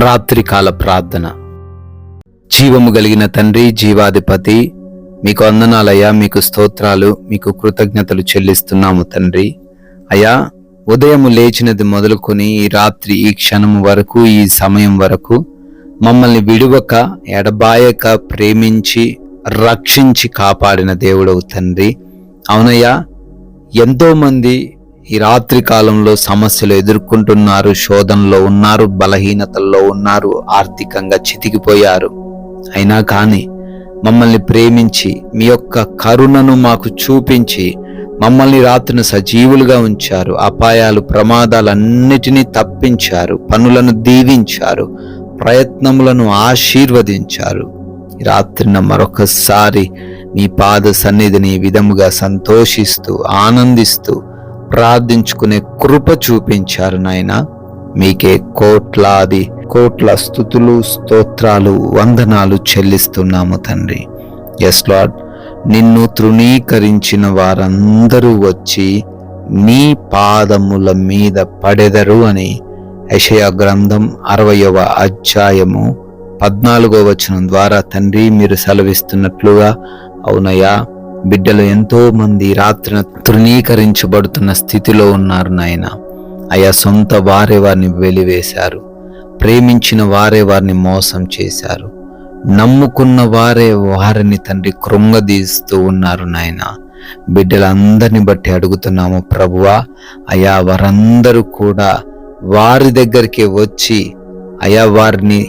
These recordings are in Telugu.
రాత్రికాల ప్రార్థన. జీవము కలిగిన తండ్రి, జీవాధిపతి, మీకు వందనాలయ్యా, మీకు స్తోత్రాలు, మీకు కృతజ్ఞతలు చెల్లిస్తున్నాము తండ్రి. అయ్యా, ఉదయము లేచినది మొదలుకొని ఈ రాత్రి, ఈ క్షణము వరకు, ఈ సమయం వరకు మమ్మల్ని విడువక, ఎడబాయక ప్రేమించి రక్షించి కాపాడిన దేవుడవు తండ్రి. అవునయ్యా, ఎంతో మంది ఈ రాత్రి కాలంలో సమస్యలు ఎదుర్కొంటున్నారు, శోధనలో ఉన్నారు, బలహీనతల్లో ఉన్నారు, ఆర్థికంగా చితికిపోయారు. అయినా కానీ మమ్మల్ని ప్రేమించి మీ యొక్క కరుణను మాకు చూపించి మమ్మల్ని రాత్రిని సజీవులుగా ఉంచారు. అపాయాలు, ప్రమాదాలన్నిటినీ తప్పించారు, పనులను దీవించారు, ప్రయత్నములను ఆశీర్వదించారు. ఈ రాత్రిన మరొకసారి మీ పాద సన్నిధిని ఈ విధముగా సంతోషిస్తూ ఆనందిస్తూ ప్రార్థించుకునే కృప చూపించారు నాయన. మీకే కోట్ల స్తుతులు, స్తోత్రాలు, వందనాలు చెల్లిస్తున్నాము తండ్రి. ఎస్ లార్డ్, నిన్ను తృణీకరించిన వారందరూ వచ్చి నీ పాదముల మీద పడెదరు అని యెషయా గ్రంథం 60వ అధ్యాయము 14వ వచనం ద్వారా తండ్రి మీరు సెలవిస్తున్నట్లుగా, అవునయ్యా, బిడ్డలు ఎంతో మంది రాత్రిన తృణీకరించబడుతున్న స్థితిలో ఉన్నారు నాయన. అయా, సొంత వారే వారిని వెలివేశారు, ప్రేమించిన వారే వారిని మోసం చేశారు, నమ్ముకున్న వారే వారిని తండ్రి కృంగదీస్తూ ఉన్నారు నాయన. బిడ్డలందరిని బట్టి అడుగుతున్నాము ప్రభువా, అయా వారందరూ కూడా వారి దగ్గరికి వచ్చి అయా వారిని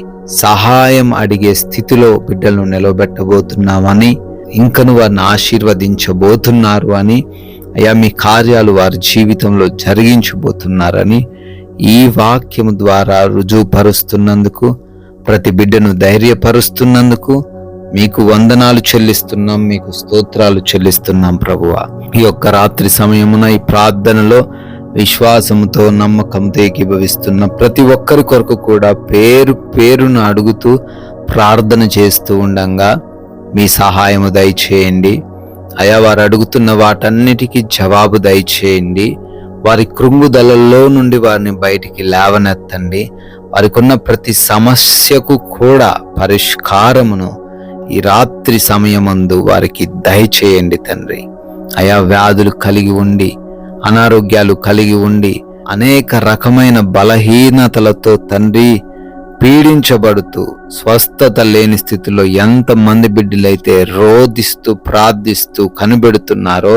సహాయం అడిగే స్థితిలో బిడ్డలను నిలబెట్టబోతున్నామని, ఇంకను వారిని ఆశీర్వదించబోతున్నారు అని, అయ్యా మీ కార్యాలు వారి జీవితంలో జరిగించబోతున్నారని ఈ వాక్యము ద్వారా రుజువుపరుస్తున్నందుకు, ప్రతి బిడ్డను ధైర్యపరుస్తున్నందుకు మీకు వందనాలు చెల్లిస్తున్నాం, మీకు స్తోత్రాలు చెల్లిస్తున్నాం ప్రభువా. ఈ యొక్క రాత్రి సమయమున ఈ ప్రార్థనలో విశ్వాసముతో, నమ్మకంతో ఏకీభవిస్తున్న ప్రతి ఒక్కరి కొరకు కూడా పేరు పేరును అడుగుతూ ప్రార్థన చేస్తూ ఉండంగా మీ సహాయము దయచేయండి. అయా, వారు అడుగుతున్న వాటన్నిటికీ జవాబు దయచేయండి. వారి కృంగుదలలో నుండి వారిని బయటికి లేవనెత్తండి. వారికి ఉన్న ప్రతి సమస్యకు కూడా పరిష్కారమును ఈ రాత్రి సమయమందు వారికి దయచేయండి తండ్రి. అయా, వ్యాధులు కలిగి ఉండి, అనారోగ్యాలు కలిగి ఉండి, అనేక రకమైన బలహీనతలతో తండ్రి పీడించబడుతూ స్వస్థత లేని స్థితిలో ఎంతమంది బిడ్డలైతే రోధిస్తూ ప్రార్థిస్తూ కనిపెడుతున్నారో,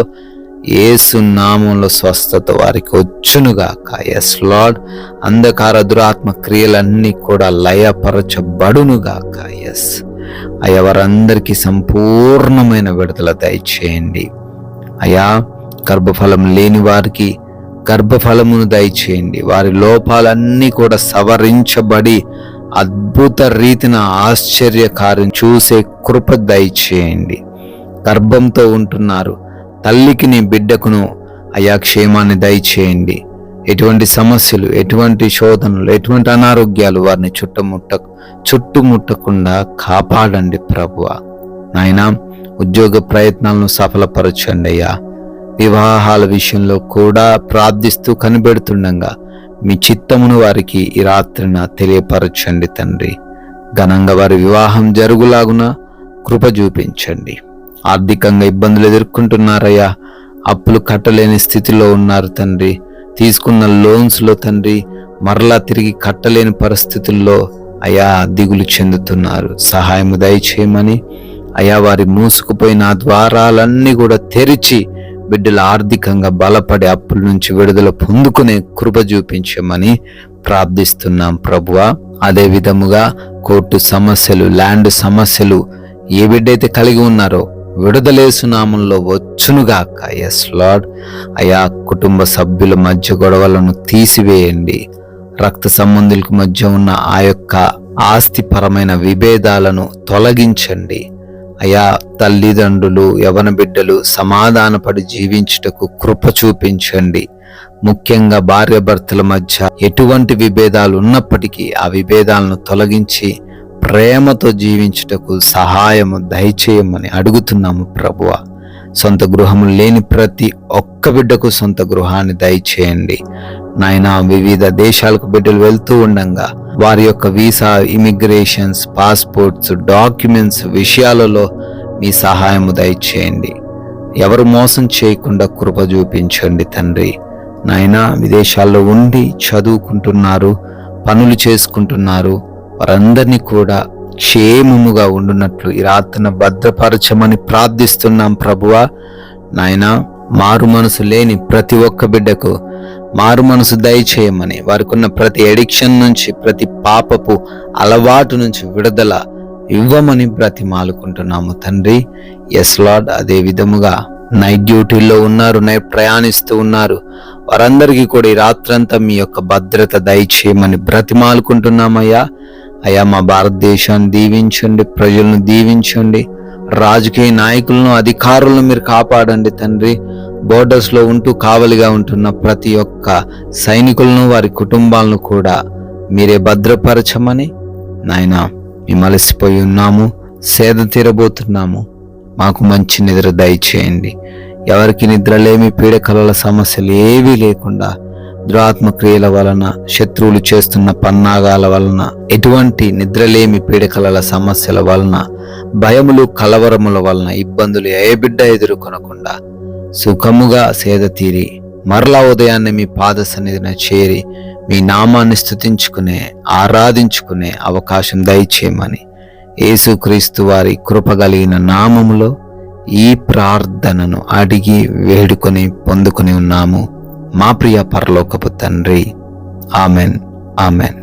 యేసు నామములో స్వస్థత వారికి వచ్చునుగాక. ఎస్ లార్డ్, అంధకార దురాత్మ క్రియలన్నీ కూడా లయపరచబడునుగాక. ఎస్ అయ్యా, వారందరికీ సంపూర్ణమైన విడుదల దయచేయండి. అయా, గర్భఫలం లేని వారికి గర్భఫలమును దయచేయండి. వారి లోపాలన్నీ కూడా సవరించబడి అద్భుత రీతిన ఆశ్చర్యకార్యం చూసే కృప దయచేయండి. గర్భంతో ఉంటున్నారు, తల్లికి నీ బిడ్డకును అయా క్షేమాన్ని దయచేయండి. ఎటువంటి సమస్యలు, ఎటువంటి శోధనలు, ఎటువంటి అనారోగ్యాలు వారిని చుట్టుముట్టకుండా కాపాడండి ప్రభువా. నాయనా, ఉద్యోగ ప్రయత్నాలను సఫలపరచండి అయ్యా. వివాహాల విషయంలో కూడా ప్రార్థిస్తూ కనిపెడుతుండగా మీ చిత్తమును వారికి ఈ రాత్రిన తెలియపరచండి తండ్రి. ఘనంగా వారి వివాహం జరుగులాగున కృప చూపించండి. ఆర్థికంగా ఇబ్బందులు ఎదుర్కొంటున్నారయ్యా, అప్పులు కట్టలేని స్థితిలో ఉన్నారు తండ్రి. తీసుకున్న లోన్స్లో తండ్రి మరలా తిరిగి కట్టలేని పరిస్థితుల్లో అయా దిగులు చెందుతున్నారు. సహాయము దయచేయమని అయా, వారి మూసుకుపోయిన ద్వారాలన్నీ కూడా తెరిచి బిడ్డలు ఆర్థికంగా బలపడి అప్పుల నుంచి విడుదల పొందుకునే కృప చూపించమని ప్రార్థిస్తున్నాం ప్రభువా. అదే విధముగా కోర్టు సమస్యలు, ల్యాండ్ సమస్యలు ఏ బిడ్డైతే కలిగి ఉన్నారో విడుదలేసు నామంలో వచ్చునుగాక. ఎస్ లార్డ్, అయా కుటుంబ సభ్యుల మధ్య గొడవలను తీసివేయండి. రక్త సంబంధులకు మధ్య ఉన్న ఆ యొక్క ఆస్తిపరమైన విభేదాలను తొలగించండి. అయా, తల్లిదండ్రులు, యవన బిడ్డలు సమాధానపడి జీవించుటకు కృప చూపించండి. ముఖ్యంగా భార్యాభర్తల మధ్య ఎటువంటి విభేదాలు ఉన్నప్పటికీ ఆ విభేదాలను తొలగించి ప్రేమతో జీవించుటకు సహాయము దయచేయమని అడుగుతున్నాము ప్రభువా. సొంత గృహము లేని ప్రతి ఒక్క బిడ్డకు సొంత గృహాన్ని దయచేయండి నాయనా. వివిధ దేశాలకు బిడ్డలు వెళ్తూ ఉండగా వారి యొక్క వీసా, ఇమిగ్రేషన్స్, పాస్పోర్ట్స్, డాక్యుమెంట్స్ విషయాలలో మీ సహాయము దయచేయండి. ఎవరు మోసం చేయకుండా కృప చూపించండి తండ్రి. నాయనా, విదేశాల్లో ఉండి చదువుకుంటున్నారు, పనులు చేసుకుంటున్నారు, వారందరినీ కూడా క్షేమముగా ఉండునట్లు ఈ రాత్రిన భద్రపరచమని ప్రార్థిస్తున్నాం ప్రభువా. నాయనా, మారు మనసు లేని ప్రతి ఒక్క బిడ్డకు మారు మనసు దయచేయమని, వారికి ఉన్న ప్రతి ఎడిక్షన్ నుంచి, ప్రతి పాపపు అలవాటు నుంచి విడుదల ఇవ్వమని బ్రతిమాలుకుంటున్నాము తండ్రి. Yes Lord. అదే విధముగా నైట్ డ్యూటీల్లో ఉన్నారు, నైట్ ప్రయాణిస్తూ ఉన్నారు, వారందరికీ కూడా ఈ రాత్రంతా మీ యొక్క భద్రత దయచేయమని బ్రతిమాలుకుంటున్నామయ్యా. అయ్యా, మా భారతదేశాన్ని దీవించండి, ప్రజలను దీవించండి, రాజకీయ నాయకులను, అధికారులను మీరు కాపాడండి తండ్రి. బోర్డర్స్ లో ఉంటూ కావలిగా ఉంటున్న ప్రతి ఒక్క సైనికులను, వారి కుటుంబాలను కూడా మీరే భద్రపరచమని నాయనా మేము అలసిపోయి ఉన్నాము, సేద తీరబోతున్నాము, మాకు మంచి నిద్ర దయచేయండి. ఎవరికి నిద్రలేమి, పీడకలల సమస్యలు ఏవీ లేకుండా, దురాత్మ క్రియల వలన, శత్రువులు చేస్తున్న పన్నాగాల వలన, ఎటువంటి నిద్రలేమి, పీడకలల సమస్యల వలన, భయములు, కలవరముల వలన ఇబ్బందులు ఏ బిడ్డ ఎదుర్కొనకుండా సుఖముగా సేద తీరి మరలా ఉదయాన్నే మీ పాద సన్నిధిన చేరి మీ నామాన్ని స్తుతించుకునే, ఆరాధించుకునే అవకాశం దయచేయమని యేసుక్రీస్తు వారి కృప కలిగిన నామములో ఈ ప్రార్థనను అడిగి వేడుకొని పొందుకొని ఉన్నాము మా ప్రియ పరలోకపు తండ్రి. Amen, amen.